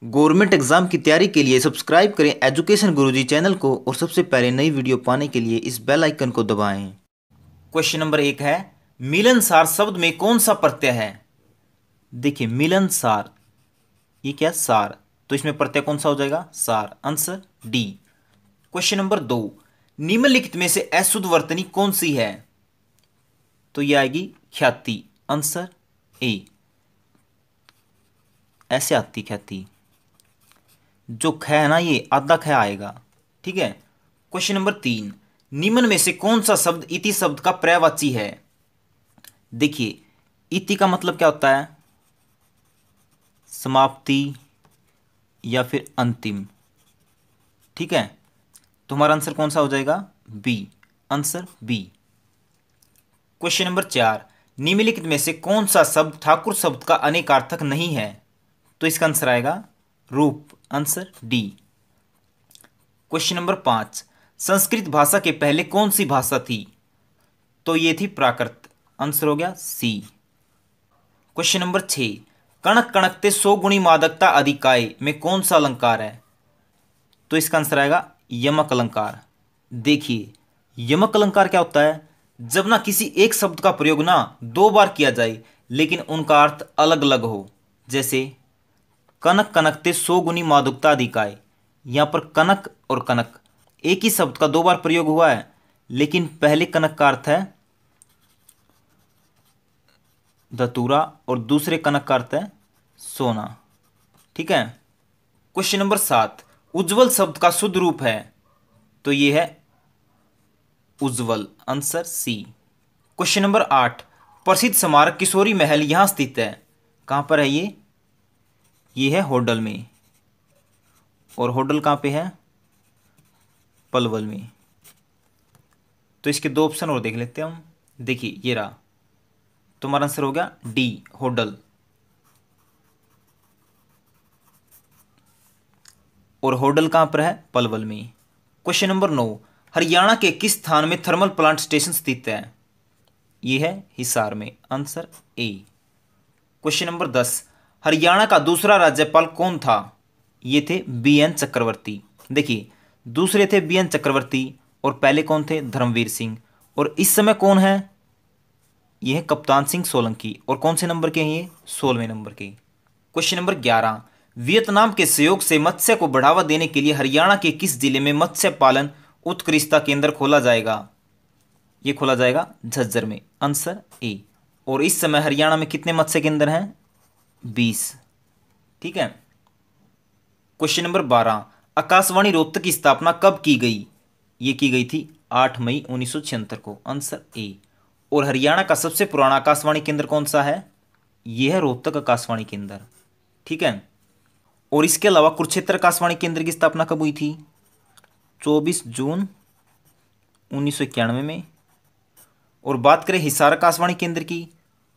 Government exam की तैयारी के लिए सब्सक्राइब करें एजुकेशन गुरुजी चैनल को और सबसे पहले नई वीडियो पाने के लिए इस बेल आइकन को दबाएं। क्वेश्चन नंबर 1 है, मिलनसार शब्द में कौन सा प्रत्यय है? देखिए मिलनसार, ये क्या सार, तो इसमें प्रत्यय कौन सा हो जाएगा? सार। Answer D. क्वेश्चन नंबर 2, निम्नलिखित में से अशुद्ध वर्तनी कौन सी है? तो ये आएगी ख्याति। आंसर ए, ऐसे आती ख्याति। जो ख है ना, ये आधा ख आएगा। ठीक है। क्वेश्चन नंबर 3, निम्न में से कौन सा शब्द इति शब्द का पर्यायवाची है? देखिए इति का मतलब क्या होता है? समाप्ति या फिर अंतिम। ठीक है, तुम्हारा आंसर कौन सा हो जाएगा? B. Answer B. Question number 4, निम्नलिखित में से कौन सा शब्द ठाकुर शब्द का अनेकार्थक नहीं है? तो इसका आंसर आएगा रूप। Answer D. Question number 5, Sanskrit भाषा के पहले कौन सी भाषा थी? तो ये थी प्राकृत। आंसर हो गया सी। क्वेश्चन नंबर 6, कणक कणकते 100 गुणी मादकता अधिकाय में कौन सा अलंकार है? तो इसका आंसर आएगा यमक अलंकार। देखिए यमक अलंकार क्या होता है? जब ना किसी एक शब्द का प्रयोग ना 2 बार किया जाए लेकिन उनका अर्थ अलग अलग हो। जैसे कनक कनकते 100 गुनी मादुकता अधिकाय, यहां पर कनक और कनक एक ही शब्द का 2 बार प्रयोग हुआ है, लेकिन पहले कनक का अर्थ है धतूरा और दूसरे कनक का अर्थ है सोना। ठीक है। क्वेश्चन नंबर 7, उज्जवल शब्द का शुद्ध रूप है? तो ये है Ujjwal. Answer C. Question number 8, प्रसिद्ध स्मारक किशोरी महल यहां स्थित है। कहां पर है ये? ये है होडल में। और होडल कहां पे है? पलवल में। तो इसके 2 ऑप्शन और देख लेते हैं हम। देखिए ये रहा, तुम्हारा आंसर हो गया डी, होडल। और होडल कहां पर है? पलवल में। क्वेश्चन नंबर 9, हरियाणा के किस स्थान में थर्मल प्लांट स्टेशन स्थित है? यह है हिसार में। Answer A. Question number 10, Haryana का दूसरा राज्यपाल कौन था? ये थे बी.एन. चक्रवर्ती। देखिए दूसरे थे बी.एन. चक्रवर्ती और पहले कौन थे? धर्मवीर सिंह। और इस समय कौन है? ये है कप्तान सिंह सोलंकी। और कौन से नंबर के हैं ये? 16वें नंबर के। क्वेश्चन नंबर 11, वियतनाम के सहयोग से मत्स्य को बढ़ावा देने के लिए हरियाणा के किस जिले में मत्स्य पालन उत्कृष्टता केंद्र खोला जाएगा? ये खोला जाएगा झज्जर में। Answer A. और इस समय हरियाणा में कितने मत्स्य केंद्र हैं? 20। ठीक है। क्वेश्चन नंबर 12, आकाशवाणी रोहतक की स्थापना कब की गई? ये की गई थी 8 मई 1976 को। Answer A. और हरियाणा का सबसे पुराना आकाशवाणी केंद्र कौन सा है? यह है रोहतक आकाशवाणी केंद्र। ठीक है। और इसके अलावा कुरुक्षेत्र आकाशवाणी केंद्र की स्थापना कब हुई थी? 24 जून 1991 में। और बात करें हिसार आकाशवाणी केंद्र की,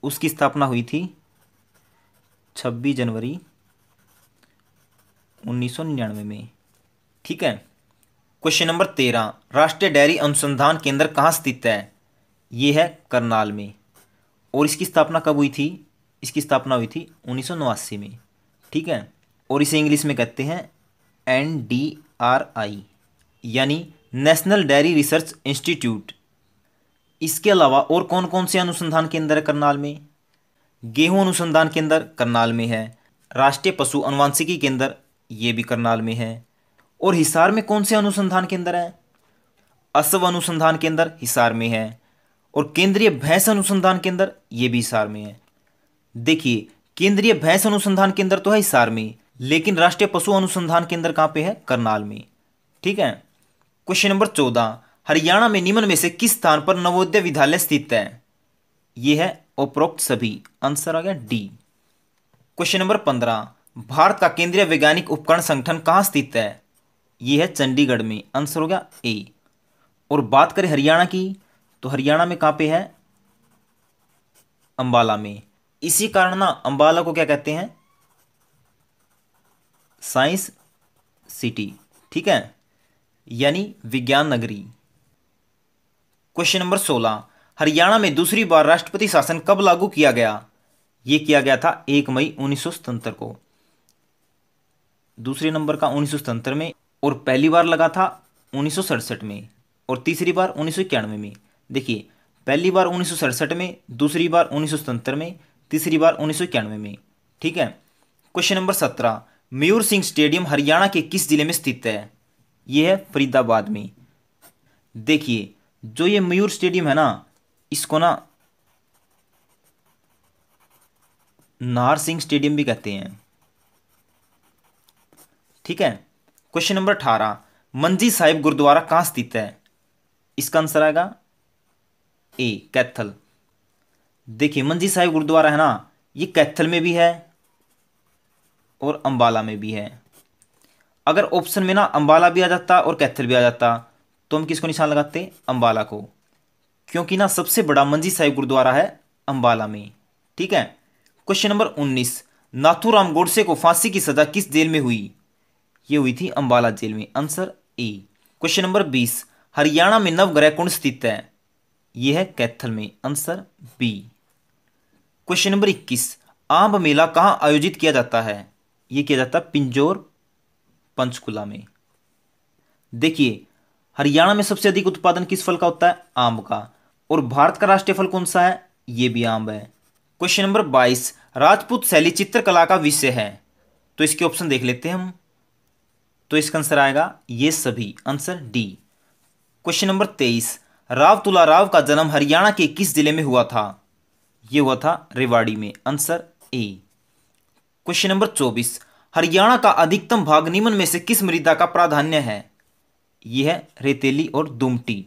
उसकी स्थापना हुई थी 26 जनवरी 1999 में। ठीक है। क्वेश्चन नंबर 13, राष्ट्रीय डेयरी अनुसंधान केंद्र कहाँ स्थित है? ये है करनाल में। और इसकी स्थापना कब हुई थी? इसकी स्थापना हुई थी 1989 में। ठीक है। और इसे इंग्लिश में कहते हैं NDRI, यानी नेशनल डेयरी रिसर्च इंस्टीट्यूट। इसके अलावा और कौन कौन से अनुसंधान केंद्र है करनाल में? गेहूं अनुसंधान केंद्र करनाल में है। राष्ट्रीय पशु अनुवांशिकी केंद्र ये भी करनाल में है। और हिसार में कौन से अनुसंधान केंद्र है? असव अनुसंधान केंद्र हिसार में है। और केंद्रीय भैंस अनुसंधान केंद्र ये भी हिसार में है। देखिए केंद्रीय भैंस अनुसंधान केंद्र तो है हिसार में, लेकिन राष्ट्रीय पशु अनुसंधान केंद्र कहां पे है? करनाल में। ठीक है। क्वेश्चन नंबर 14, हरियाणा में निम्न में से किस स्थान पर नवोदय विद्यालय स्थित है? यह है उपरोक्त सभी। आंसर आ गया डी। क्वेश्चन नंबर 15, भारत का केंद्रीय वैज्ञानिक उपकरण संगठन कहां स्थित है? यह है चंडीगढ़ में। आंसर हो गया ए। और बात करें हरियाणा की, तो हरियाणा में कहां पे है? अंबाला में। इसी कारण ना अंबाला को क्या कहते हैं? Science city. ठीक है, यानी विज्ञान नगरी। क्वेश्चन नंबर 16, हरियाणा में दूसरी बार राष्ट्रपति शासन कब लागू किया गया? यह किया गया था 1 मई 1977 को। दूसरे नंबर का 1977 में, और पहली बार लगा था 1967 में, और तीसरी बार 1991 में। देखिए, पहली बार 1967 में, दूसरी बार 1977 में, तीसरी बार 1991 में। ठीक है। क्वेश्चन नंबर 17, मयूर सिंह स्टेडियम हरियाणा के किस जिले में स्थित है? ये है फरीदाबाद में। देखिए, जो ये मयूर स्टेडियम है ना, इसको ना नाहर सिंह स्टेडियम भी कहते हैं। ठीक है। क्वेश्चन नंबर 18, मंजी साहिब गुरुद्वारा कहाँ स्थित है? इसका आंसर आएगा ए, कैथल। देखिए, मंजी साहिब गुरुद्वारा है ना, ये कैथल में भी है और अंबाला में भी है। अगर ऑप्शन में ना अंबाला भी आ जाता और कैथल भी आ जाता तो हम किसको निशान लगाते? अंबाला को, क्योंकि ना सबसे बड़ा मंजी साहिब गुरुद्वारा है अंबाला में। ठीक है। क्वेश्चन नंबर 19, नाथूराम गोडसे को फांसी की सजा किस जेल में हुई? ये हुई थी अंबाला जेल में। Answer A. Question number 20, Haryana में नवग्रह कुंड स्थित है? यह है कैथल में। Answer B. क्वेश्चन नंबर 21, आंब मेला कहां आयोजित किया जाता है? यह किया जाता है पिंजौर, पंचकुला में। देखिए, हरियाणा में सबसे अधिक उत्पादन किस फल का होता है? आंब का। और भारत का राष्ट्रीय फल कौन सा है? यह भी आंब है। क्वेश्चन नंबर 22, राजपूत शैली चित्रकला का विषय है? तो इसके ऑप्शन देख लेते हैं हम। तो इसका आंसर आएगा ये सभी। Answer D. Question number 23, Rao तुला राव का जन्म हरियाणा के किस जिले में हुआ था? यह हुआ था रेवाड़ी में। Answer A. Question number 24, Haryana का अधिकतम भाग निम्न में से किस मृदा का प्राधान्य है? यह है रेतीली और दुमटी।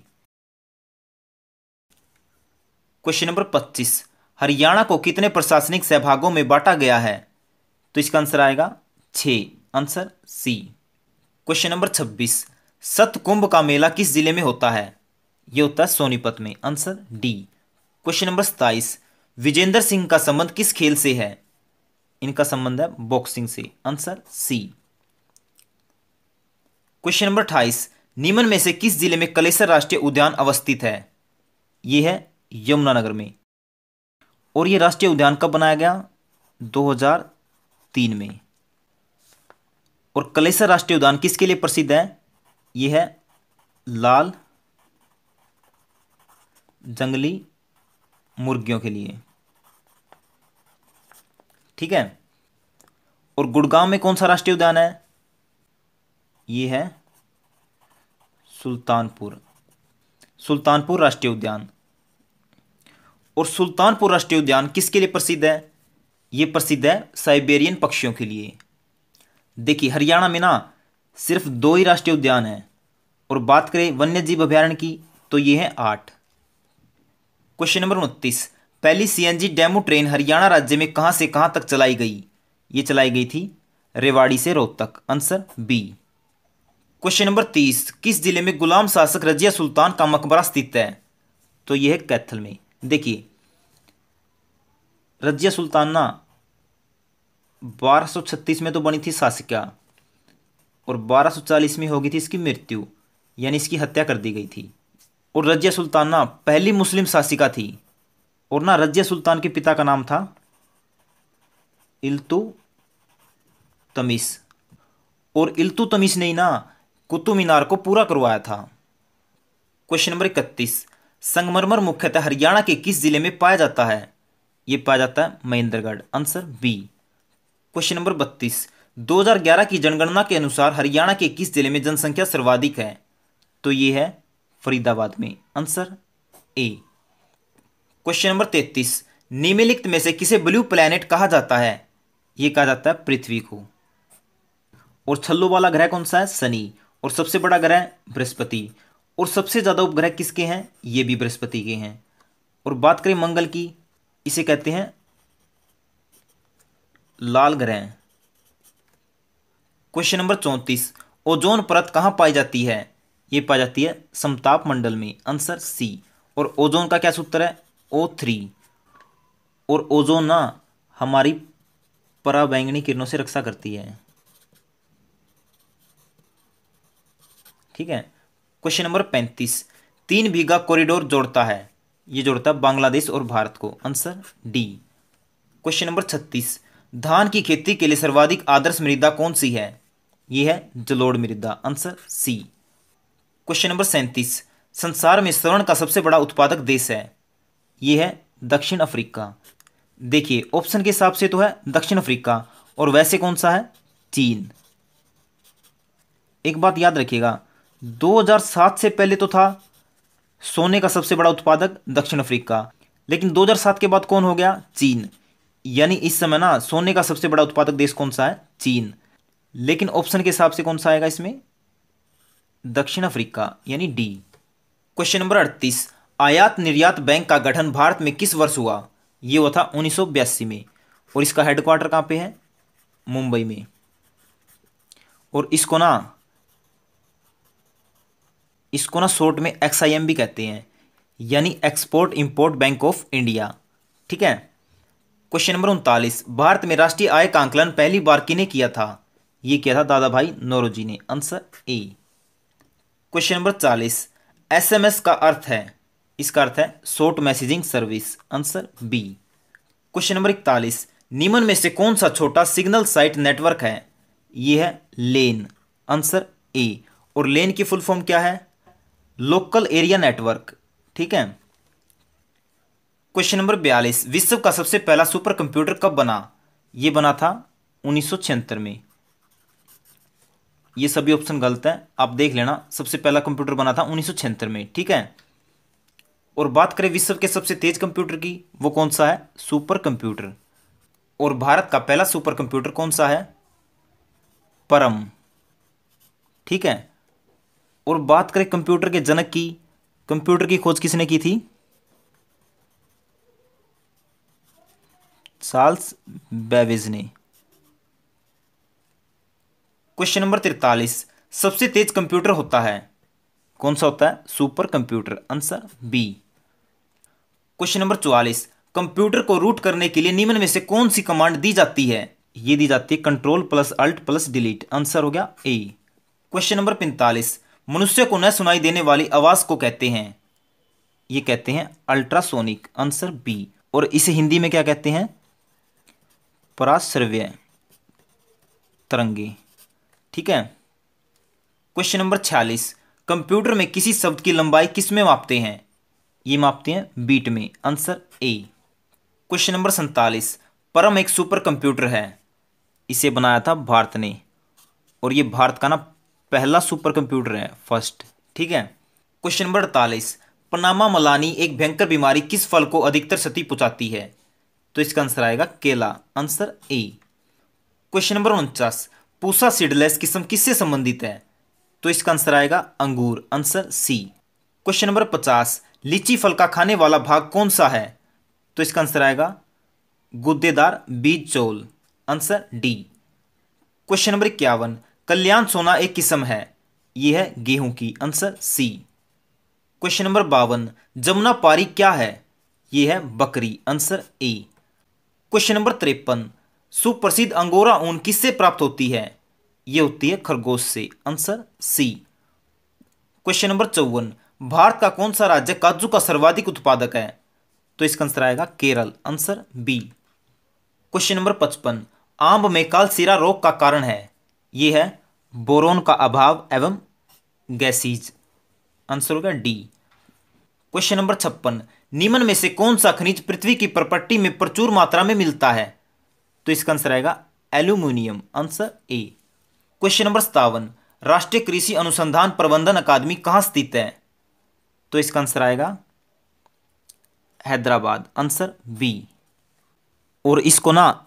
क्वेश्चन नंबर 25, हरियाणा को कितने प्रशासनिक संभागों में बांटा गया है? तो इसका आंसर आएगा 6। Answer C. Question number 26, Satkumbh का मेला किस जिले में होता है? यह होता है सोनीपत में। Answer D. Question number 27, Vijender Singh का संबंध किस खेल से है? इनका संबंध है बॉक्सिंग से। Answer C. क्वेश्चन नंबर 28, निम्न में से किस जिले में कलेसर राष्ट्रीय उद्यान अवस्थित है? यह है यमुनानगर में। और यह राष्ट्रीय उद्यान कब बनाया गया? 2003 में। और कलेसर राष्ट्रीय उद्यान किसके लिए प्रसिद्ध है? यह है लाल जंगली मुर्गियों के लिए। ठीक है। और गुड़गांव में कौन सा राष्ट्रीय उद्यान है? यह है सुल्तानपुर राष्ट्रीय उद्यान। और सुल्तानपुर राष्ट्रीय उद्यान किसके लिए प्रसिद्ध है? यह प्रसिद्ध है साइबेरियन पक्षियों के लिए। देखिए, हरियाणा में ना सिर्फ 2 ही राष्ट्रीय उद्यान हैं, और बात करें वन्य जीव अभयारण्य की तो ये है 8। क्वेश्चन नंबर 29, पहली सीएनजी डेमू ट्रेन हरियाणा राज्य में कहां से कहां तक चलाई गई? ये चलाई गई थी रेवाड़ी से Rohtak. Answer B. Question number 30, किस जिले में गुलाम शासक रजिया सुल्तान का मकबरा स्थित है? तो यह है कैथल में। देखिए, रजिया सुल्तान ना 1236 में तो बनी थी शासिका, और 1240 में होगी थी इसकी मृत्यु, यानी इसकी हत्या कर दी गई थी। और रजिया सुल्तान ना पहली मुस्लिम शासिका थी। और ना रजिया सुल्तान के पिता का नाम था इल्तुतमिश। और इल्तुतमिश ने ही ना कुतुब मीनार को पूरा करवाया था। क्वेश्चन नंबर 31, संगमरमर मुख्यतः हरियाणा के किस जिले में पाया जाता है? यह पाया जाता है Mahendragarh. Answer B. Question number 32, 2011 की जनगणना के अनुसार हरियाणा के किस जिले में जनसंख्या सर्वाधिक है? तो यह है फरीदाबाद में। Answer A. क्वेश्चन नंबर 33, निम्नलिखित में से किसे ब्लू प्लैनेट कहा जाता है? यह कहा जाता है पृथ्वी को। और छल्लों वाला ग्रह कौन सा है? शनि। और सबसे बड़ा ग्रह बृहस्पति। और सबसे ज्यादा उपग्रह किसके हैं? ये भी बृहस्पति के हैं। और बात करें मंगल की, इसे कहते हैं लाल ग्रह। क्वेश्चन नंबर 34, ओजोन परत कहां पाई जाती है? यह पाई जाती है समताप मंडल में। Answer C. और ओजोन का क्या सूत्र है? O3। और ओजोन ना हमारी पराबैंगनी किरणों से रक्षा करती है। ठीक है। क्वेश्चन नंबर 35, 3 बीघा कॉरिडोर जोड़ता है? यह जोड़ता है बांग्लादेश और भारत को। Answer D. क्वेश्चन नंबर 36, धान की खेती के लिए सर्वाधिक आदर्श मृदा कौन सी है? ये है जलोढ़ मृदा, आंसर सी। क्वेश्चन नंबर 37, संसार में स्वर्ण का सबसे बड़ा उत्पादक देश है, ये है दक्षिण अफ्रीका। देखिए ऑप्शन के हिसाब से तो है दक्षिण अफ्रीका, और वैसे कौन सा है, चीन। एक बात याद रखिएगा, 2007 से पहले तो था सोने का सबसे बड़ा उत्पादक दक्षिण अफ्रीका, लेकिन 2007 के बाद कौन हो गया, चीन। यानी इस समय ना सोने का सबसे बड़ा उत्पादक देश कौन सा है, चीन। लेकिन ऑप्शन के हिसाब से कौन सा आएगा इसमें, दक्षिण अफ्रीका, यानी डी। क्वेश्चन नंबर 38, आयात निर्यात बैंक का गठन भारत में किस वर्ष हुआ, ये हुआ था 1982 में, और इसका हेडक्वार्टर कहाँ पे है, मुंबई में। और इसको ना शॉर्ट में एक्सआईएम भी कहते हैं, यानी export import bank of India. ठीक है। क्वेश्चन नंबर 39, भारत में राष्ट्रीय आय का आंकलन पहली बार किने किया था, ये किया था दादा भाई नौरोजी ने, answer A. Question number 40, SMS का अर्थ है, इसका अर्थ है short messaging service, answer B. Question number 41, निम्न में से कौन सा छोटा सिग्नल साइट नेटवर्क है, ये है लेन, आंसर ए। और लेन की फुल फॉर्म क्या है, लोकल एरिया नेटवर्क। ठीक है। क्वेश्चन नंबर 42, विश्व का सबसे पहला सुपर कंप्यूटर कब बना, यह बना था 1976 में। ये सभी ऑप्शन गलत है, आप देख लेना, सबसे पहला कंप्यूटर बना था 1976 में। ठीक है। और बात करें विश्व के सबसे तेज कंप्यूटर की, वो कौन सा है, सुपर कंप्यूटर। और भारत का पहला सुपर कंप्यूटर कौन सा है, परम। ठीक है। और बात करें कंप्यूटर के जनक की, कंप्यूटर की खोज किसने की थी, चार्ल्स बेबेज ने। क्वेश्चन नंबर 43, सबसे तेज कंप्यूटर होता है, कौन सा होता है, super computer, answer B. Question number 44, computer को रूट करने के लिए निम्न में से कौन सी कमांड दी जाती है, ये दी जाती है control plus alt plus delete, answer हो गया ए। क्वेश्चन नंबर 45, मनुष्य को न सुनाई देने वाली आवाज को कहते हैं, ये कहते हैं अल्ट्रासोनिक, आंसर बी। और इसे हिंदी में क्या कहते हैं, पराश्रव्य तरंगे। ठीक है। क्वेश्चन नंबर 46, कंप्यूटर में किसी शब्द की लंबाई किस में मापते हैं, ये मापते हैं बीट में, आंसर ए। क्वेश्चन नंबर 47, परम एक सुपर कंप्यूटर है, इसे बनाया था भारत ने, और ये भारत का ना पहला सुपर कंप्यूटर है, फर्स्ट। ठीक है। क्वेश्चन नंबर 48, पनामा मलानी एक भयंकर बीमारी किस फल को अधिकतर क्षति पहुंचाती है, तो इसका आंसर आएगा केला, answer A. Question number 49, Pusa seedless किस्म किससे संबंधित है, तो इसका आंसर आएगा अंगूर, आंसर सी। क्वेश्चन नंबर 50, लीची फल का खाने वाला भाग कौन सा है, तो इसका आंसर आएगा गुद्देदार बीज चौल, answer D. Question number 51, Kalyan Sona एक किस्म है, यह है गेहूं की, answer C. Question number 52, Jamunapari क्या है, यह है बकरी, आंसर ए। क्वेश्चन नंबर 53, सुप्रसिद्ध अंगोरा ऊन किससे प्राप्त होती है, यह होती है खरगोश से, answer C. Question number 54, Bharat का कौन सा राज्य काजू का सर्वाधिक उत्पादक है, तो इसका आंसर आएगा Kerala, answer B. Question number 55, आम में कालसीरा रोग का कारण है, यह है बोरोन का अभाव एवं गैसीज, आंसर होगा डी। क्वेश्चन नंबर 56, निम्न में से कौन सा खनिज पृथ्वी की प्रपट्टी में प्रचुर मात्रा में मिलता है, तो इसका आंसर आएगा aluminium, answer A. Question number 57, राष्ट्रीय कृषि अनुसंधान प्रबंधन अकादमी कहां स्थित है, तो इसका आंसर आएगा हैदराबाद, आंसर बी। और इसको ना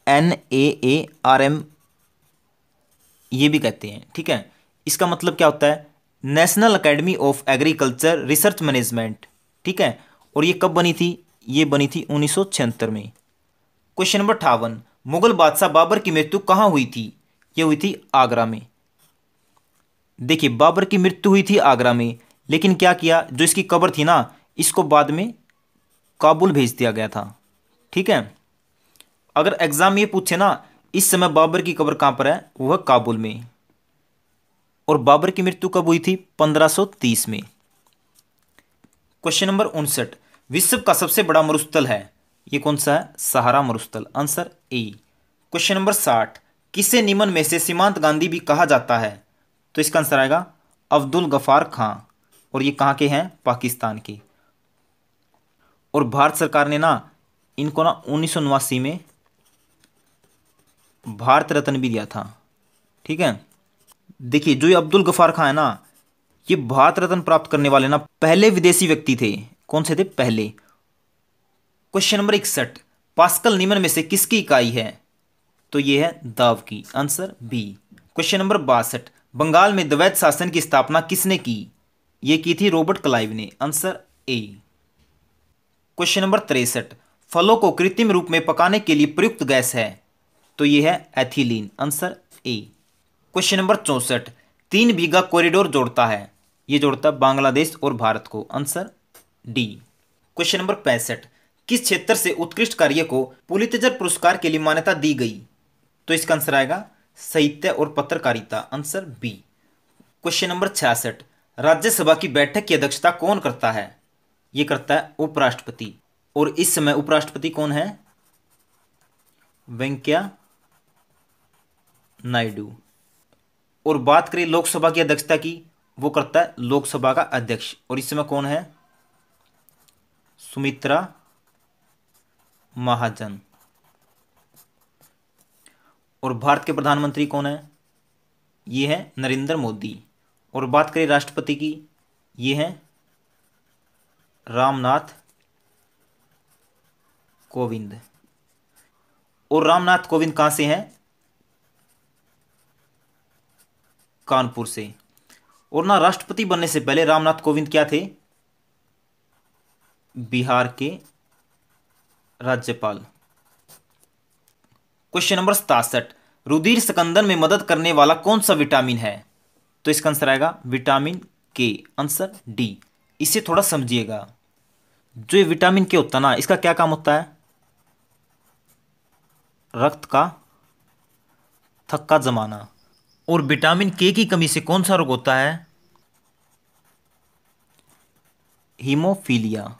NAARM ये भी कहते हैं। ठीक है। इसका मतलब क्या होता है, national academy of agriculture research management. ठीक है। और ये कब बनी थी, ये बनी थी 1976 में। क्वेश्चन नंबर 58, मुगल बादशाह बाबर की मृत्यु कहाँ हुई थी, ये हुई थी आगरा में। देखिए बाबर की मृत्यु हुई थी आगरा में, लेकिन क्या किया, जो इसकी कब्र थी ना, इसको बाद में काबुल भेज दिया गया था। ठीक है। अगर एग्जाम ये पूछे ना इस समय बाबर की कब्र कहां पर है, वह काबुल में। और बाबर की मृत्यु कब हुई थी, 1530 में। क्वेश्चन नंबर 59, विश्व का सबसे बड़ा मरुस्थल है, ये कौन सा है, सहारा मरुस्थल, आंसर ए। क्वेश्चन नंबर 60, किसे निम्न में से सीमांत गांधी भी कहा जाता है? तो इसका आंसर आएगा अब्दुल गफार खां, और ये कहाँ के हैं? पाकिस्तान के। और भारत सरकार ने ना इनको ना 1989 में भारत रत्न भी दिया था। ठीक है, देखिए जो ये अब्दुल गफार खां है ना, ये भारत रत्न प्राप्त करने वाले ना पहले विदेशी व्यक्ति थे। कौन से थे? पहले। क्वेश्चन नंबर 61, पास्कल निम्न में से किसकी इकाई है? तो ये है दाब की, answer B. Question number 62, Bengal में द्वैत शासन की स्थापना किसने की? ये की थी रॉबर्ट क्लाइव ने, आंसर ए। क्वेश्चन नंबर 63, फलों को कृत्रिम रूप में पकाने के लिए प्रयुक्त गैस है? तो ये है ethylene, answer A. Question number 64, 3 bigha corridor जोड़ता है? ये जोड़ता है बांग्लादेश और भारत को, आंसर डी। क्वेश्चन नंबर 65, किस क्षेत्र से उत्कृष्ट कार्य को पुलित्जर पुरस्कार के लिए मान्यता दी गई? तो इसका आंसर आएगा साहित्य और पत्रकारिता, answer B. Question number 66, Rajya Sabha की बैठक की अध्यक्षता कौन करता है? ये करता है उपराष्ट्रपति, और इस समय उपराष्ट्रपति कौन है? वेंकैया नायडू। और बात करें लोकसभा की अध्यक्षता की, वो करता है लोकसभा का अध्यक्ष, और इस समय कौन है? सुमित्रा महाजन। और भारत के प्रधानमंत्री कौन है? ये है नरेंद्र मोदी। और बात करें राष्ट्रपति की, ये है रामनाथ कोविंद। और रामनाथ कोविंद कहां से हैं? कानपुर से। और ना राष्ट्रपति बनने से पहले रामनाथ कोविंद क्या थे? बिहार के राज्यपाल। क्वेश्चन नंबर 67, रुधिर स्कंदन में मदद करने वाला कौन सा विटामिन है? तो इसका आंसर आएगा विटामिन के, आंसर डी। इसे थोड़ा समझिएगा, जो ये विटामिन के होता है ना, इसका क्या काम होता है? रक्त का थक्का जमाना। और विटामिन के की कमी से कौन सा रोग होता है? हीमोफीलिया।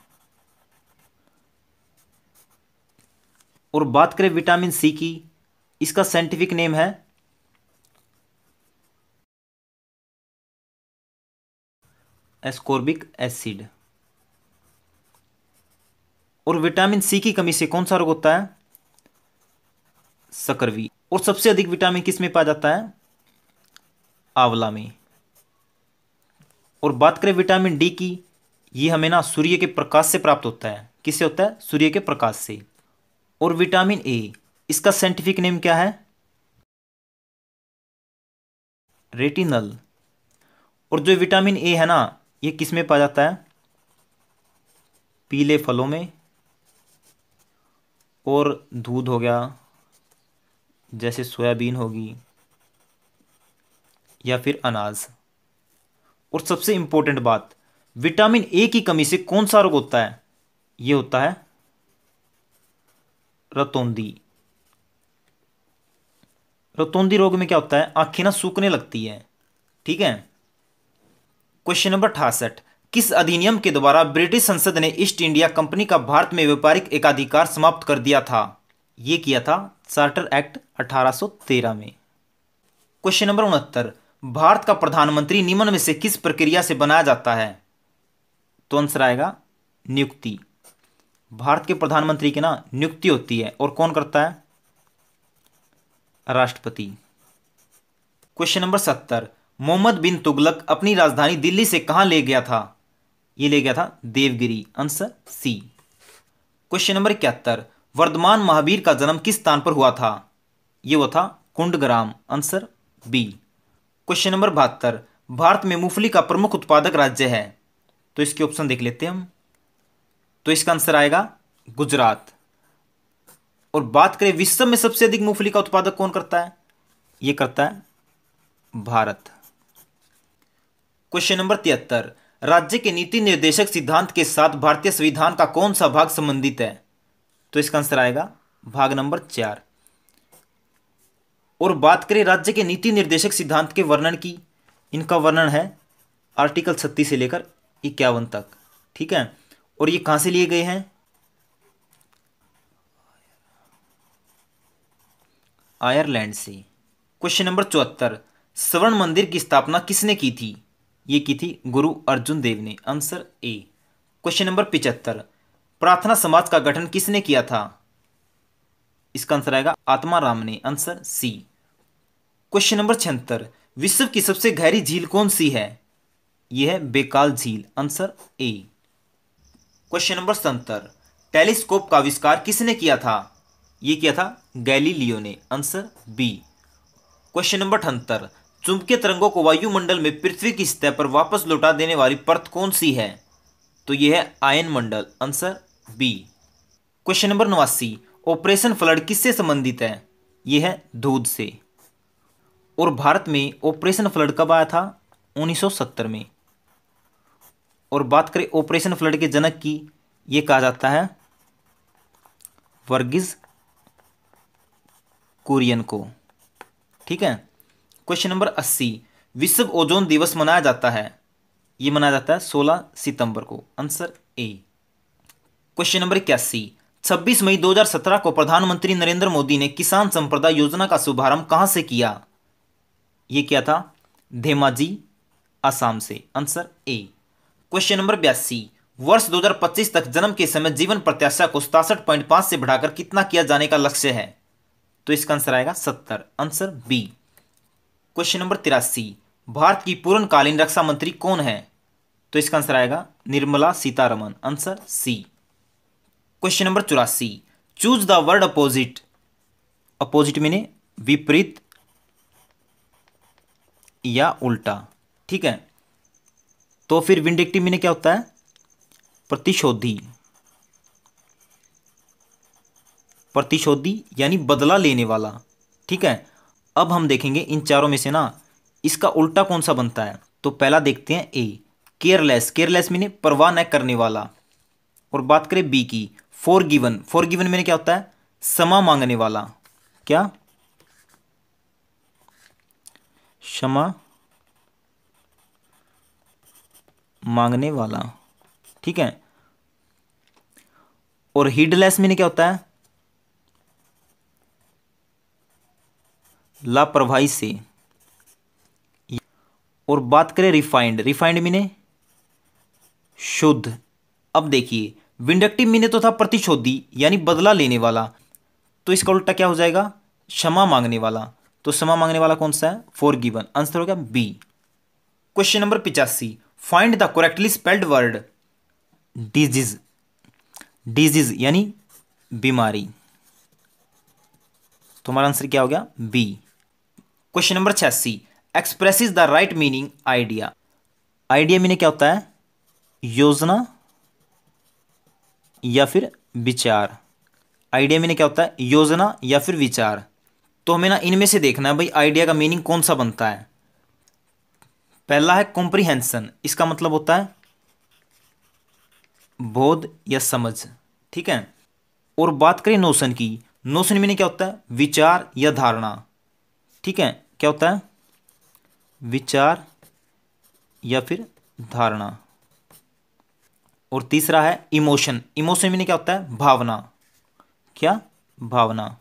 और बात करें विटामिन सी की, इसका साइंटिफिक नेम है एस्कॉर्बिक एसिड। और विटामिन सी की कमी से कौन सा रोग होता है? सकरवी। और सबसे अधिक विटामिन किस में पाया जाता है? आंवला में। और बात करें विटामिन डी की, ये हमें ना सूर्य के प्रकाश से प्राप्त होता है। किससे होता है? सूर्य के प्रकाश से। और विटामिन ए, इसका साइंटिफिक नेम क्या है? रेटिनल। और जो विटामिन ए है ना, ये किस में पाया जाता है? पीले फलों में, और दूध हो गया, जैसे सोयाबीन होगी, या फिर अनाज। और सबसे इंपॉर्टेंट बात, विटामिन ए की कमी से कौन सा रोग होता है? ये होता है रतौंधी। रतौंधी रोग में क्या होता है? आंखें ना सूखने लगती है। ठीक है। क्वेश्चन नंबर 68, किस अधिनियम के द्वारा ब्रिटिश संसद ने ईस्ट इंडिया कंपनी का भारत में व्यापारिक एकाधिकार समाप्त कर दिया था? ये किया था चार्टर एक्ट 1813 में। क्वेश्चन नंबर 69, भारत का प्रधानमंत्री निम्न में से किस प्रक्रिया से बनाया जाता है? तो आंसर आएगा नियुक्ति। भारत के प्रधानमंत्री की ना नियुक्ति होती है, और कौन करता है? राष्ट्रपति। क्वेश्चन नंबर 70, मोहम्मद बिन तुगलक अपनी राजधानी दिल्ली से कहां ले गया था? ये ले गया था Devagiri, answer C. Question number 71, Vardhaman Mahavir का जन्म किस स्थान पर हुआ था? ये हुआ था Kundagram, answer B. Question number 72, Bharat में मूंगफली का प्रमुख उत्पादक राज्य है? तो इसके ऑप्शन देख लेते हैं हम। तो इसका आंसर आएगा गुजरात। और बात करें विश्व में सबसे अधिक मूंगफली का उत्पादक कौन करता है? ये करता है भारत। क्वेश्चन नंबर 73, राज्य के नीति निर्देशक सिद्धांत के साथ भारतीय संविधान का कौन सा भाग संबंधित है? तो इसका आंसर आएगा भाग नंबर 4। और बात करें राज्य के नीति निर्देशक सिद्धांत के वर्णन की, इनका वर्णन है आर्टिकल 36 से लेकर 51 तक। ठीक है। और ये कहां से लिए गए हैं? आयरलैंड से। क्वेश्चन नंबर 74, स्वर्ण मंदिर की स्थापना किसने की थी? ये की थी गुरु अर्जुन देव ने। Answer A. क्वेश्चन नंबर 75, प्रार्थना समाज का गठन किसने किया था? इसका आंसर आएगा आत्मा राम ने। Answer C. क्वेश्चन नंबर 76, विश्व की सबसे गहरी झील कौन सी है? यह है बेकाल झील। Answer A. Question number 77, telescope का आविष्कार किसने किया था? यह किया था गैलीलियो ने। Answer B. क्वेश्चन नंबर 78, चुंबकीय तरंगों को वायुमंडल में पृथ्वी की सतह पर वापस लौटा देने वाली परत कौन सी है? तो यह है आयन मंडल। Answer B. Question number 89, operation flood किससे संबंधित है? यह है दूध से। और भारत में ऑपरेशन फ्लड कब आया था? 1970 में। और बात करें ऑपरेशन फ्लड के जनक की, यह कहा जाता है वर्गीज कुरियन को। ठीक है। क्वेश्चन नंबर 80, विश्व ओजोन दिवस मनाया जाता है? यह मनाया जाता है 16 सितंबर को। Answer A. क्वेश्चन नंबर 81, 26 मई 2017 को प्रधानमंत्री नरेंद्र मोदी ने किसान संपदा योजना का शुभारंभ कहां से किया? यह किया था धेमाजी, असम से। Answer A. क्वेश्चन नंबर 82, वर्ष 2025 तक जन्म के समय जीवन प्रत्याशा को 67.5 से बढ़ाकर कितना किया जाने का लक्ष्य है? तो इसका आंसर आएगा 70। Answer B. Question number 83, Bharat की पूर्णकालीन रक्षा मंत्री कौन है? तो इसका आंसर आएगा Nirmala Sitharaman. Answer C. Question number 84, choose the word opposite. Opposite मीने विपरीत या उल्टा। ठीक है। तो फिर विंडिक्टिव मीने क्या होता है? प्रतिशोधी। प्रतिशोधी यानी बदला लेने वाला। ठीक है। अब हम देखेंगे इन चारों में से ना इसका उल्टा कौन सा बनता है। तो पहला देखते हैं ए, केयरलेस। केयरलेस मीने परवाह न करने वाला। और बात करें बी की, फॉरगिवन। फॉरगिवन मीने क्या होता है? क्षमा मांगने वाला। क्या? क्षमा मांगने वाला। ठीक है। और हीडलेस मीने क्या होता है? लापरवाही से। और बात करें रिफाइंड। रिफाइंड मीने शुद्ध। अब देखिए विंडक्टिव मीने तो था प्रतिशोधी यानी बदला लेने वाला, तो इसका उल्टा क्या हो जाएगा? क्षमा मांगने वाला। तो क्षमा मांगने वाला कौन सा है? फॉरगिवन। आंसर हो गया B. Question number 85, find the correctly spelled word. Disease. Disease यानी बीमारी। तो हमारा आंसर क्या हो गया? B. Question number 86, expresses the right meaning idea. Idea meaning क्या होता है? योजना या फिर विचार। आइडिया मीनिंग क्या होता है? योजना या फिर विचार। तो हमें ना इनमें से देखना है भाई आइडिया का मीनिंग कौन सा बनता है। पहला है कॉम्प्रिहेंशन। इसका मतलब होता है बोध या समझ। ठीक है। और बात करें नोशन की, नोशन मीनिंग क्या होता है? विचार या धारणा। ठीक है। क्या होता है? विचार या फिर धारणा। और तीसरा है इमोशन। इमोशन मीनिंग क्या होता है? भावना। क्या? भावना।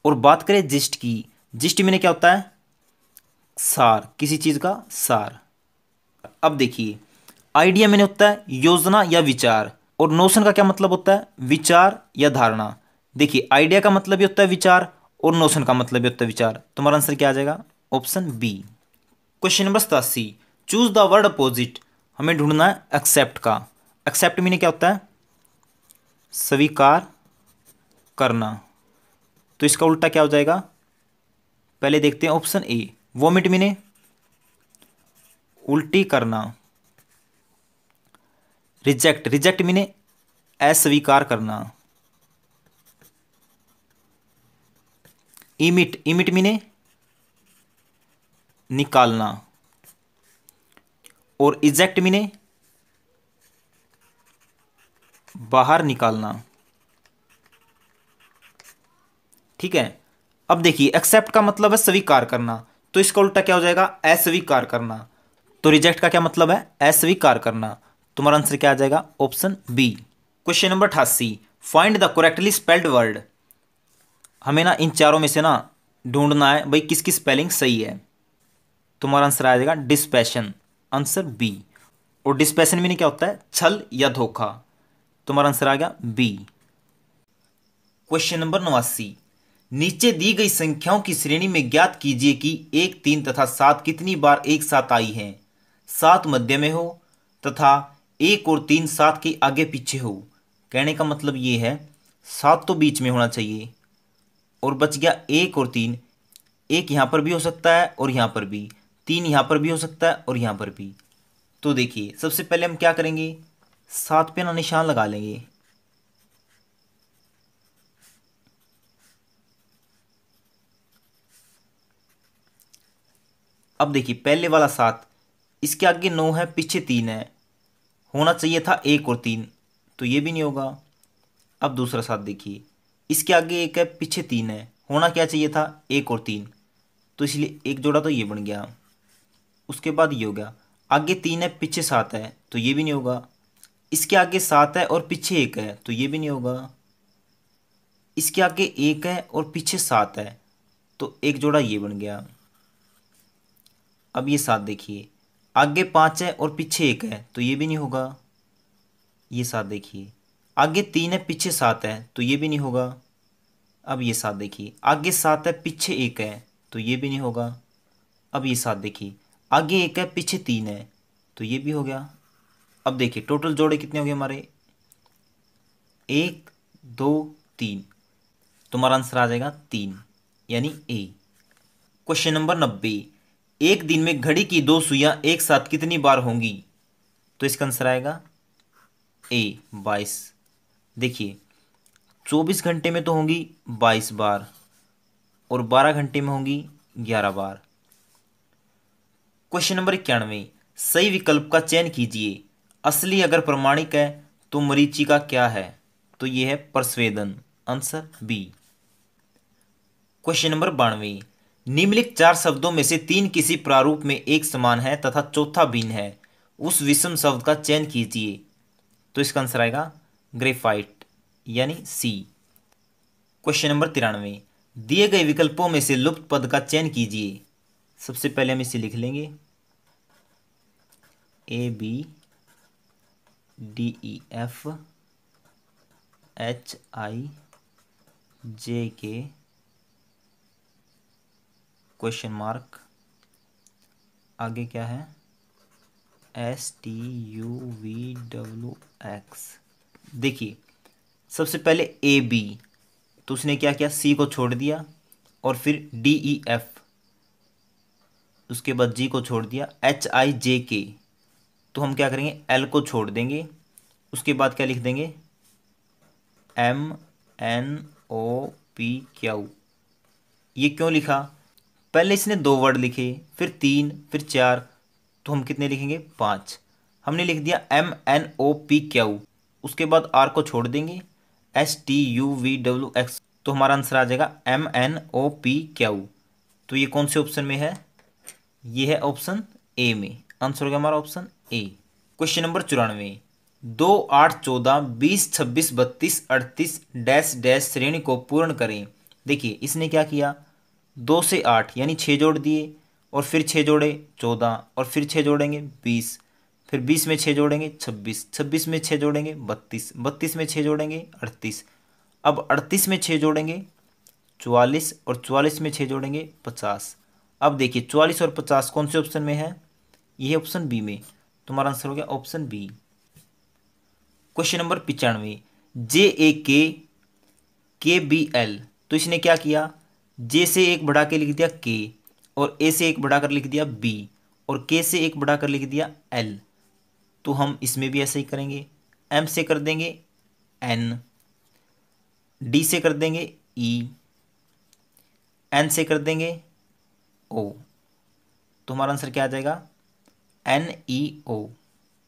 और बात करें जिस्ट की, जिस्ट मीनिंग क्या होता है? सार, किसी चीज का सार। अब देखिए आइडिया मीनिंग होता है योजना या विचार, और नोशन का क्या मतलब होता है? विचार या धारणा। देखिए आइडिया का मतलब भी होता है विचार और नोशन का मतलब भी होता है विचार। तुम्हारा आंसर क्या आ जाएगा? Option B. Question number 87, choose the word opposite. हमें ढूंढना है एक्सेप्ट का। एक्सेप्ट मीनिंग क्या होता है? स्वीकार करना। तो इसका उल्टा क्या हो जाएगा? पहले देखते हैं ऑप्शन ए, वोमिट मीनिंग उल्टी करना। रिजेक्ट। रिजेक्ट मीनिंग अस्वीकार करना। इमिट। इमिट मीनिंग निकालना। और इजेक्ट मीनिंग बाहर निकालना। ठीक है। अब देखिए एक्सेप्ट का मतलब है स्वीकार करना, तो इसका उल्टा क्या हो जाएगा? अस्वीकार करना। तो रिजेक्ट का क्या मतलब है? अस्वीकार करना। तुम्हारा आंसर क्या आ जाएगा? Option B. Question number 88, find the correctly spelled word. हमें ना इन चारों में से ना ढूंढना है भाई किसकी स्पेलिंग सही है। तुम्हारा आंसर आ जाएगा डिस्पैशन, आंसर बी। और डिस्पैशन मीनिंग क्या होता है? छल या धोखा। तुम्हारा आंसर आ गया बी। क्वेश्चन नंबर 89, नीचे दी गई संख्याओं की श्रेणी में ज्ञात कीजिए कि 1, 3 तथा 7 कितनी बार एक साथ आई हैं। 7 मध्य में हो तथा 1 और 3 7 के आगे पीछे हो। कहने का मतलब ये है 7 तो बीच में होना चाहिए और बच गया 1 और 3। 1 यहां पर भी हो सकता है और यहां पर भी, 3 यहां पर भी हो सकता है और यहां पर भी। तो देखिए सबसे पहले हम क्या करेंगे, 7 पे ना निशान लगा लेंगे। अब देखिए पहले वाला 7, इसके आगे 9 है, पीछे 3 है, होना चाहिए था 1 और 3, तो ये भी नहीं होगा। अब दूसरा 7 देखिए, इसके आगे 1 है, पीछे 3 है, होना क्या चाहिए था 1 और 3, तो इसलिए एक जोड़ा तो ये बन गया। उसके बाद ये हो गया, आगे 3 है, पीछे 7 है, तो ये भी नहीं होगा। इसके आगे 7 है और पीछे 1 है, तो ये भी नहीं होगा। इसके आगे 1 है और पीछे 7 है, तो एक जोड़ा ये बन गया। अब ये 7 देखिए, आगे 5 है और पीछे 1 है, तो ये भी नहीं होगा। ये 7 देखिए, आगे 3 है, पीछे 7 है, तो ये भी नहीं होगा। अब ये 7 देखिए, आगे 7 है, पीछे 1 है, तो ये भी नहीं होगा। अब ये 7 देखिए, आगे 1 है, पीछे 3 है, तो ये भी हो गया। अब देखिए टोटल जोड़े कितने हो गए हमारे, 1 2 3। तुम्हारा आंसर आ जाएगा 3, यानी ए। क्वेश्चन नंबर 90, एक दिन में घड़ी की 2 सुइयां एक साथ कितनी बार होंगी? तो इसका आंसर आएगा ए 22। देखिए 24 घंटे में तो होंगी 22 बार और 12 घंटे में होंगी 11 बार। क्वेश्चन नंबर 91, सही विकल्प का चयन कीजिए। असली अगर प्रमाणिक है तो मरीचिका क्या है? तो ये है परस्वेदन, आंसर बी। क्वेश्चन नंबर 92, निम्नलिखित 4 शब्दों में से 3 किसी प्रारूप में एक समान है तथा चौथा भिन्न है, उस विषम शब्द का चयन कीजिए। तो इसका आंसर आएगा ग्रेफाइट, यानी सी। क्वेश्चन नंबर 93, दिए गए विकल्पों में से लुप्त पद का चयन कीजिए। सबसे पहले हम इसे लिख लेंगे, A B D E F H I J K question mark, आगे क्या है, S T U V W X. देखिए सबसे पहले ए बी, तो उसने क्या किया, सी को छोड़ दिया और फिर डी ई एफ, उसके बाद जी को छोड़ दिया, एच आई जे के, तो हम क्या करेंगे, एल को छोड़ देंगे, उसके बाद क्या लिख देंगे, M N O P Q. ये क्यों लिखा, पहले इसने 2 वर्ड लिखे, फिर 3, फिर 4, तो हम कितने लिखेंगे, 5। हमने लिख दिया M N O P Q, उसके बाद आर को छोड़ देंगे, S T U V W X, तो हमारा आंसर आ जाएगा M N O P Q. तो ये कौन से ऑप्शन में है, ये है ऑप्शन ए में, आंसर हो गया हमारा option A. Question number 94, 2 8 14 20 26 32 38 dash dash श्रेणी को पूर्ण करें। देखिए इसने क्या किया, 2 से 8 यानी 6 जोड़ दिए और फिर 6 जोड़े 14 और फिर 6 जोड़ेंगे 20, फिर 20 में 6 जोड़ेंगे 26, 26 में 6 जोड़ेंगे 32, 32 में 6 जोड़ेंगे 38, अब 38 में 6 जोड़ेंगे 44 और 44 में 6 जोड़ेंगे 50। अब देखिए 44 और 50 कौन से ऑप्शन में है, ये है ऑप्शन बी में, तुम्हारा आंसर हो गया ऑप्शन बी। क्वेश्चन नंबर 95, जे ए के बी एल, तो इसने क्या किया, जे से एक बढ़ा के लिख दिया के और ए से एक बढ़ाकर लिख दिया बी और के से एक बढ़ाकर लिख दिया एल, तो हम इसमें भी ऐसे ही करेंगे, एम से कर देंगे एन, डी से कर देंगे ई, एन से कर देंगे ओ, तो हमारा आंसर क्या आ जाएगा, एन ई ओ।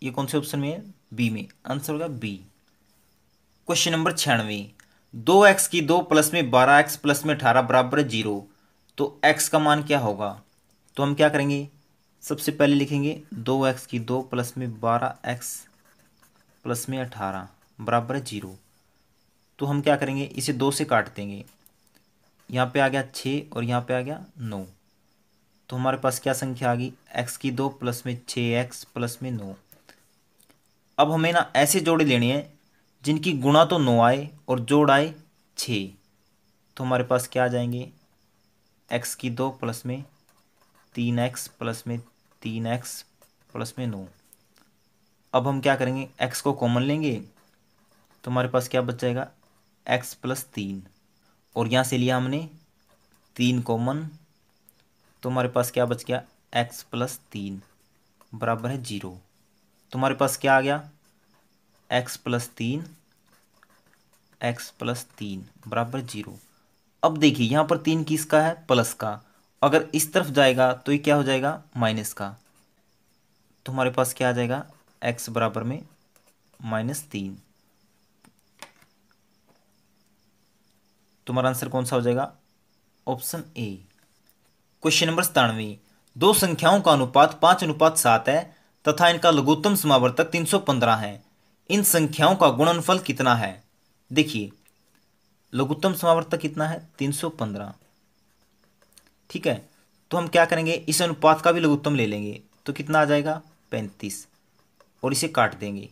ये कौन से ऑप्शन में है, बी में, आंसर होगा बी। क्वेश्चन नंबर 96, 2x की 2 प्लस में 12x प्लस में 18 बराबर 0, तो x का मान क्या होगा? तो हम क्या करेंगे, सबसे पहले लिखेंगे 2x की 2 प्लस में 12x प्लस में 18 बराबर 0, तो हम क्या करेंगे, इसे 2 से काट देंगे, यहाँ पे आ गया 6 और यहाँ पे आ गया 9। तो हमारे पास क्या संख्या आ गई, x2 प्लस में 6x प्लस में 9। अब हमें ना ऐसे जोड़े लेने हैं जिनकी गुणा तो 9 आए और जोड़ आए 6। तो हमारे पास क्या आ जाएंगे, x2 प्लस में 3x प्लस में 3x प्लस में 9। अब हम क्या करेंगे, x को कॉमन लेंगे तो हमारे पास क्या बच जाएगा, x प्लस 3, और यहाँ से लिया हमने 3 कॉमन, तो हमारे पास क्या बच गया, x प्लस 3 बराबर है 0। तो हमारे पास क्या आ गया, x प्लस 3, x प्लस 3 बराबर 0। अब देखिए यहाँ पर 3 किसका है, प्लस का, अगर इस तरफ जाएगा तो ये क्या हो जाएगा, माइनस का। तो हमारे पास क्या आ जाएगा, x बराबर में -3। तुम्हारा आंसर कौन सा हो जाएगा, ऑप्शन ए। क्वेश्चन नंबर 97, दो संख्याओं का अनुपात 5:7 है तथा इनका लघुत्तम समावर्तक 315 है। इन संख्याओं का गुणनफल कितना है। देखिए लघुत्तम समावर्तक कितना है, 315। ठीक है, तो हम क्या करेंगे, इस अनुपात का भी लघुत्तम ले लेंगे तो कितना आ जाएगा, 35, और इसे काट देंगे,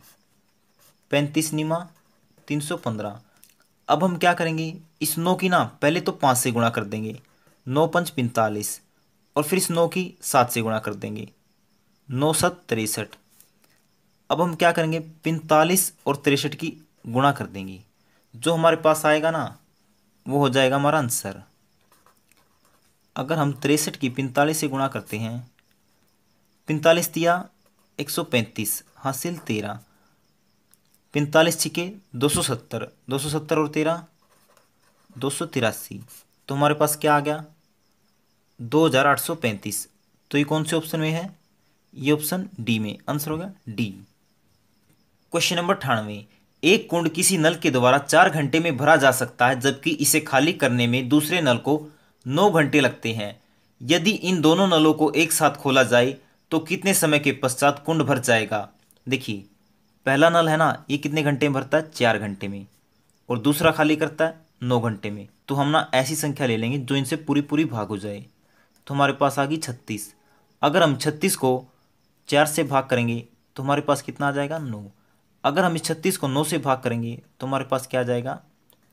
35 निमा 315। अब हम क्या करेंगे, इस 9 की ना पहले तो 5 से गुणा कर देंगे, 9 पंच 45, और फिर इस 9 की 7 से गुणा कर देंगे, 9 7 63। अब हम क्या करेंगे, 45 और 63 की गुणा कर देंगे, जो हमारे पास आएगा ना वो हो जाएगा हमारा आंसर। अगर हम 63 की 45 से गुणा करते हैं, 45 दिया 135 हासिल 13, 45 छिके 270, 270 और 13 283। तो हमारे पास क्या आ गया, 2835। तो ये कौन से ऑप्शन में है, ये ऑप्शन डी में, आंसर हो गया डी। क्वेश्चन नंबर 98, एक कुंड किसी नल के द्वारा 4 घंटे में भरा जा सकता है जबकि इसे खाली करने में दूसरे नल को 9 घंटे लगते हैं। यदि इन दोनों नलों को एक साथ खोला जाए तो कितने समय के पश्चात कुंड भर जाएगा। देखिए पहला नल है ना, ये कितने घंटे में भरता है, 4 घंटे में, और दूसरा खाली करता है 9 घंटे में। तो हम ना ऐसी संख्या ले लेंगे जो इनसे पूरी पूरी भाग हो जाए। तो हमारे पास आ गई 36। अगर हम 36 को 4 से भाग करेंगे तो हमारे पास कितना आ जाएगा, 9। अगर हम इस 36 को 9 से भाग करेंगे तो हमारे पास क्या आ जाएगा,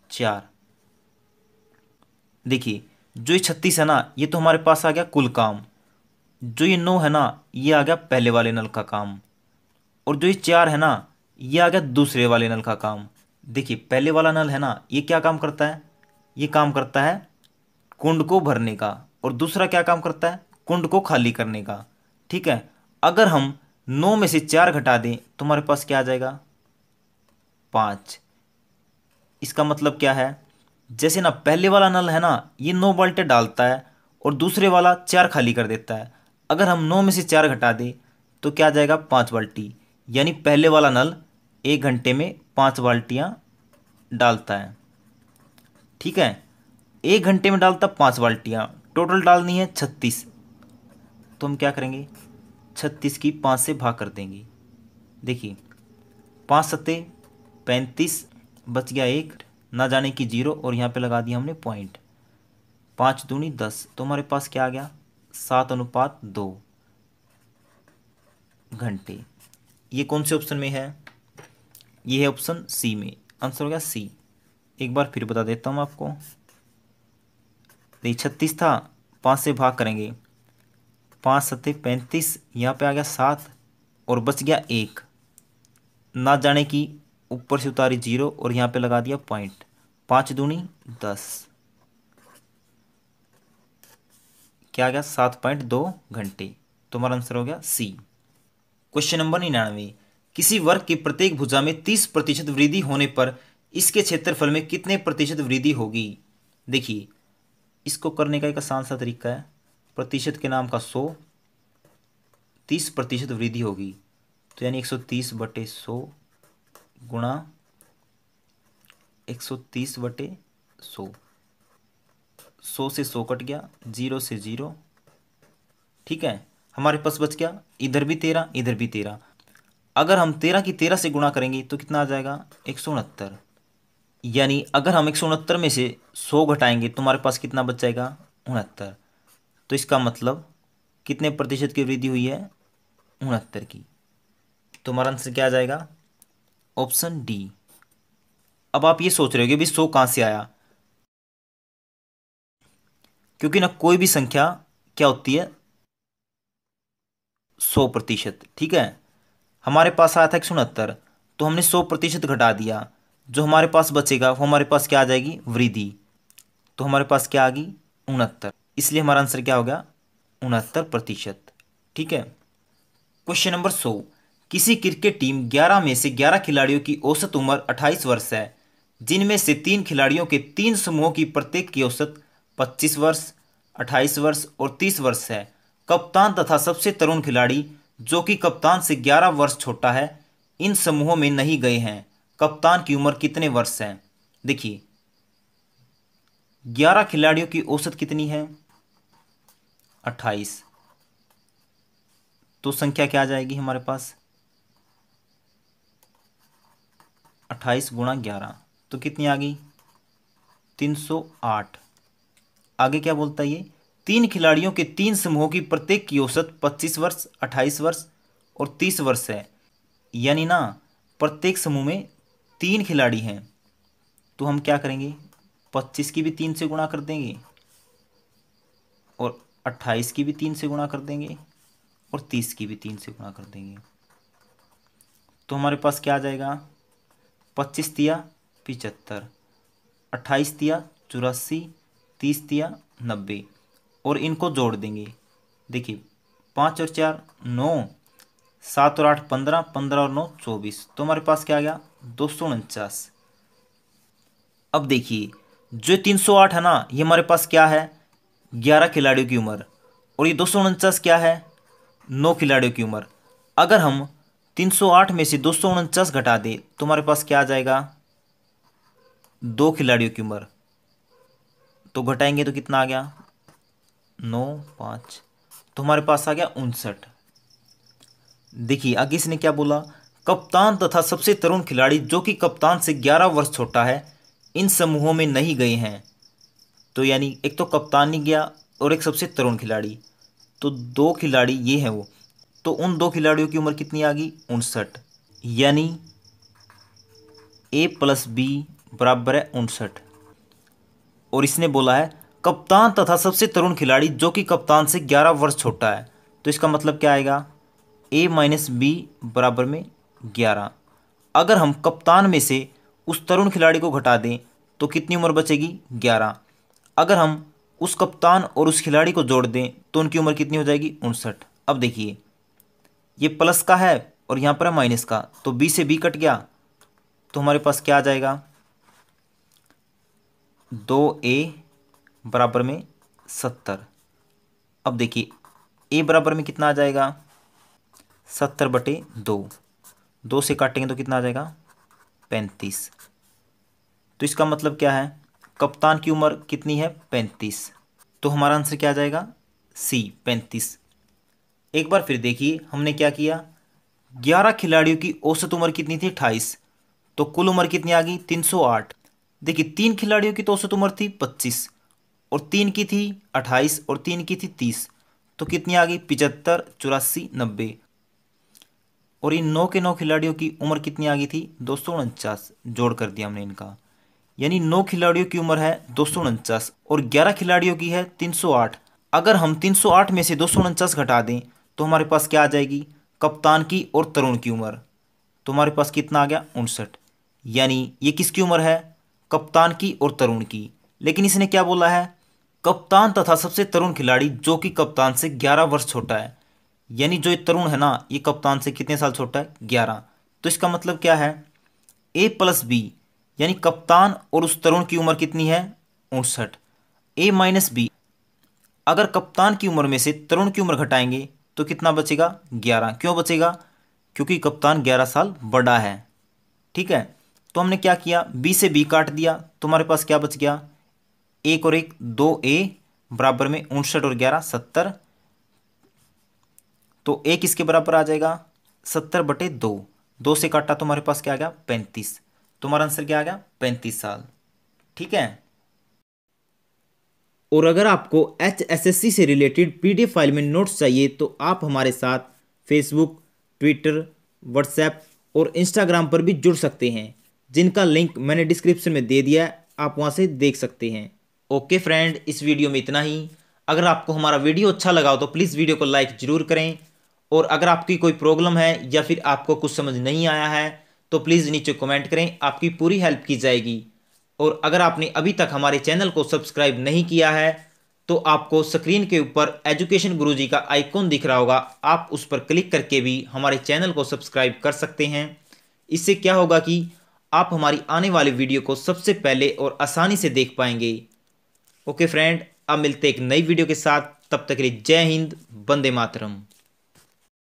4। देखिए जो ये 36 है ना, ये तो हमारे पास आ गया कुल काम। जो ये 9 है ना, ये आ गया पहले वाले नल का काम, और जो ये 4 है ना, ये आ गया दूसरे वाले नल का काम। देखिए पहले वाला नल है ना, ये क्या काम करता है, ये काम करता है कुंड को भरने का, और दूसरा क्या काम करता है, कुंड को खाली करने का। ठीक है, अगर हम 9 में से 4 घटा दें तो हमारे पास क्या आ जाएगा, 5। इसका मतलब क्या है, जैसे ना पहले वाला नल है ना, ये 9 बाल्टे डालता है और दूसरे वाला 4 खाली कर देता है। अगर हम 9 में से 4 घटा दें तो क्या आ जाएगा, 5 बाल्टी। यानी पहले वाला नल 1 घंटे में 5 बाल्टियाँ डालता है। ठीक है, 1 घंटे में डालता 5 बाल्टियाँ, टोटल डालनी है 36। तो हम क्या करेंगे, 36 की 5 से भाग कर देंगे। देखिए 5 सत्ते 35, बच गया 1, ना जाने की 0, और यहाँ पे लगा दिया हमने पॉइंट। 5 दूनी 10, तो हमारे पास क्या आ गया, 7:2 घंटे। ये कौन से ऑप्शन में है, ये है ऑप्शन सी में, आंसर हो गया सी। एक बार फिर बता देता हूँ आपको। देखिए 36 था, 5 से भाग करेंगे, 5 सत्ते 35, यहाँ पे आ गया 7, और बच गया 1, ना जाने की ऊपर से उतारी 0, और यहाँ पे लगा दिया पॉइंट। 5 दूनी 10, क्या आ गया, 7.2 घंटे। तो हमारा आंसर हो गया सी। क्वेश्चन नंबर 99, किसी वर्ग की प्रत्येक भुजा में 30% वृद्धि होने पर इसके क्षेत्रफल में कितने प्रतिशत वृद्धि होगी। देखिए इसको करने का एक आसान सा तरीका है, प्रतिशत के नाम का 100, 30% वृद्धि होगी, तो यानी 130/100 गुणा 130/100। 100 से 100 कट गया, 0 से 0। ठीक है, हमारे पास बच गया इधर भी 13, इधर भी 13। अगर हम 13 की 13 से गुणा करेंगे तो कितना आ जाएगा, 169। यानी अगर हम 169 में से 100 घटाएंगे तो हमारे पास कितना बच जाएगा, 69। तो इसका मतलब कितने प्रतिशत की वृद्धि हुई है, 69 की। तो हमारा आंसर क्या आ जाएगा, ऑप्शन डी। अब आप ये सोच रहे हो कि भाई 100 कहाँ से आया, क्योंकि ना कोई भी संख्या क्या होती है, 100%। ठीक है, हमारे पास आया था 169, तो हमने 100% घटा दिया, जो हमारे पास बचेगा वो हमारे पास क्या आ जाएगी, वृद्धि। तो हमारे पास क्या आ गई, 69। इसलिए हमारा आंसर क्या हो गया, 69%। ठीक है। क्वेश्चन नंबर 100, किसी क्रिकेट टीम 11 में से 11 खिलाड़ियों की औसत उम्र 28 वर्ष है, जिनमें से 3 खिलाड़ियों के 3 समूहों की प्रत्येक की औसत 25 वर्ष, 28 वर्ष और 30 वर्ष है। कप्तान तथा सबसे तरुण खिलाड़ी, जो कि कप्तान से 11 वर्ष छोटा है, इन समूहों में नहीं गए हैं। कप्तान की उम्र कितने वर्ष है। देखिए, 11 खिलाड़ियों की औसत कितनी है, 28। तो संख्या क्या आ जाएगी हमारे पास, 28 गुणा 11, तो कितनी आ गई, 308। आगे क्या बोलता है ये, 3 खिलाड़ियों के 3 समूहों की प्रत्येक की औसत 25 वर्ष, 28 वर्ष और 30 वर्ष है। यानी ना प्रत्येक समूह में 3 खिलाड़ी हैं, तो हम क्या करेंगे, 25 की भी 3 से गुणा कर देंगे और 28 की भी 3 से गुणा कर देंगे और 30 की भी 3 से गुणा कर देंगे। तो हमारे पास क्या आ जाएगा, 25 तिया 75, 28 तिया 84, 30 तिया 90 और इनको जोड़ देंगे। देखिए, 5 और 4 9, 7 और 8 15, 15 और 9 24, तो हमारे पास क्या आ गया, 249। अब देखिए, जो 308 है ना, ये हमारे पास क्या है, 11 खिलाड़ियों की उम्र, और ये 249 क्या है, 9 खिलाड़ियों की उम्र। अगर हम 308 में से 249 घटा दें तो हमारे पास क्या आ जाएगा, 2 खिलाड़ियों की उम्र। तो घटाएंगे तो कितना आ गया, 9 5, तो हमारे पास आ गया 59। देखिए आगे इसने क्या बोला, कप्तान तथा सबसे तरुण खिलाड़ी, जो कि कप्तान से 11 वर्ष छोटा है, इन समूहों में नहीं गए हैं। तो यानी एक तो कप्तान नहीं गया और एक सबसे तरुण खिलाड़ी, तो 2 खिलाड़ी ये हैं वो। तो उन 2 खिलाड़ियों की उम्र कितनी आ गई, 59। यानी A+B बराबर है 59। और इसने बोला है कप्तान तथा सबसे तरुण खिलाड़ी, जो कि कप्तान से 11 वर्ष छोटा है। तो इसका मतलब क्या आएगा, A-B बराबर में 11। अगर हम कप्तान में से उस तरुण खिलाड़ी को घटा दें तो कितनी उम्र बचेगी, 11। अगर हम उस कप्तान और उस खिलाड़ी को जोड़ दें तो उनकी उम्र कितनी हो जाएगी, 59। अब देखिए, ये प्लस का है और यहाँ पर है माइनस का, तो B से B कट गया, तो हमारे पास क्या आ जाएगा, 2A बराबर में 70। अब देखिए, A बराबर में कितना आ जाएगा, 70/2, 2 से काटेंगे तो कितना आ जाएगा, 35। तो इसका मतलब क्या है, कप्तान की उम्र कितनी है, 35। तो हमारा आंसर क्या आ जाएगा, C 35। एक बार फिर देखिए हमने क्या किया, 11 खिलाड़ियों की औसत उम्र कितनी थी, 28, तो कुल उम्र कितनी आ गई, 308। देखिए 3 खिलाड़ियों की तो औसत उम्र थी 25 और 3 की थी 28 और 3 की थी 30, तो कितनी आ गई, 75, 84, 90। और इन 9 के 9 खिलाड़ियों की उम्र कितनी आ गई थी, 249, जोड़ कर दिया हमने इनका। यानी 9 खिलाड़ियों की उम्र है 249 और 11 खिलाड़ियों की है 308। अगर हम 308 में से 249 घटा दें तो हमारे पास क्या आ जाएगी, कप्तान की और तरुण की उम्र। तो हमारे पास कितना आ गया, 59। यानी ये किसकी उम्र है, कप्तान की और तरुण की। लेकिन इसने क्या बोला है, कप्तान तथा सबसे तरुण खिलाड़ी, जो कि कप्तान से 11 वर्ष छोटा है। यानी जो ये तरुण है ना, ये कप्तान से कितने साल छोटा है, 11। तो इसका मतलब क्या है, A+B, यानी कप्तान और उस तरुण की उम्र कितनी है, 59। A-B, अगर कप्तान की उम्र में से तरुण की उम्र घटाएंगे तो कितना बचेगा, 11। क्यों बचेगा, क्योंकि कप्तान 11 साल बड़ा है। ठीक है, तो हमने क्या किया, B से B काट दिया, तो हमारे पास क्या बच गया, 1 और 1 2A बराबर में 59 और 11 70। तो A किसके बराबर आ जाएगा, 70/2, 2 से काटा तो हमारे पास क्या आ गया, 35। तुम्हारा आंसर क्या आ गया? 35 साल। ठीक है। और अगर आपको HSSC से रिलेटेड PDF फाइल में नोट्स चाहिए तो आप हमारे साथ फेसबुक, ट्विटर, व्हाट्सएप और इंस्टाग्राम पर भी जुड़ सकते हैं, जिनका लिंक मैंने डिस्क्रिप्शन में दे दिया है, आप वहां से देख सकते हैं। ओके फ्रेंड, इस वीडियो में इतना ही। अगर आपको हमारा वीडियो अच्छा लगा हो तो प्लीज़ वीडियो को लाइक ज़रूर करें, और अगर आपकी कोई प्रॉब्लम है या फिर आपको कुछ समझ नहीं आया है तो प्लीज़ नीचे कमेंट करें, आपकी पूरी हेल्प की जाएगी। और अगर आपने अभी तक हमारे चैनल को सब्सक्राइब नहीं किया है तो आपको स्क्रीन के ऊपर एजुकेशन गुरुजी का आइकॉन दिख रहा होगा, आप उस पर क्लिक करके भी हमारे चैनल को सब्सक्राइब कर सकते हैं। इससे क्या होगा कि आप हमारी आने वाली वीडियो को सबसे पहले और आसानी से देख पाएंगे। ओके फ्रेंड, अब मिलते हैं एक नई वीडियो के साथ, तब तक के लिए जय हिंद, वंदे मातरम।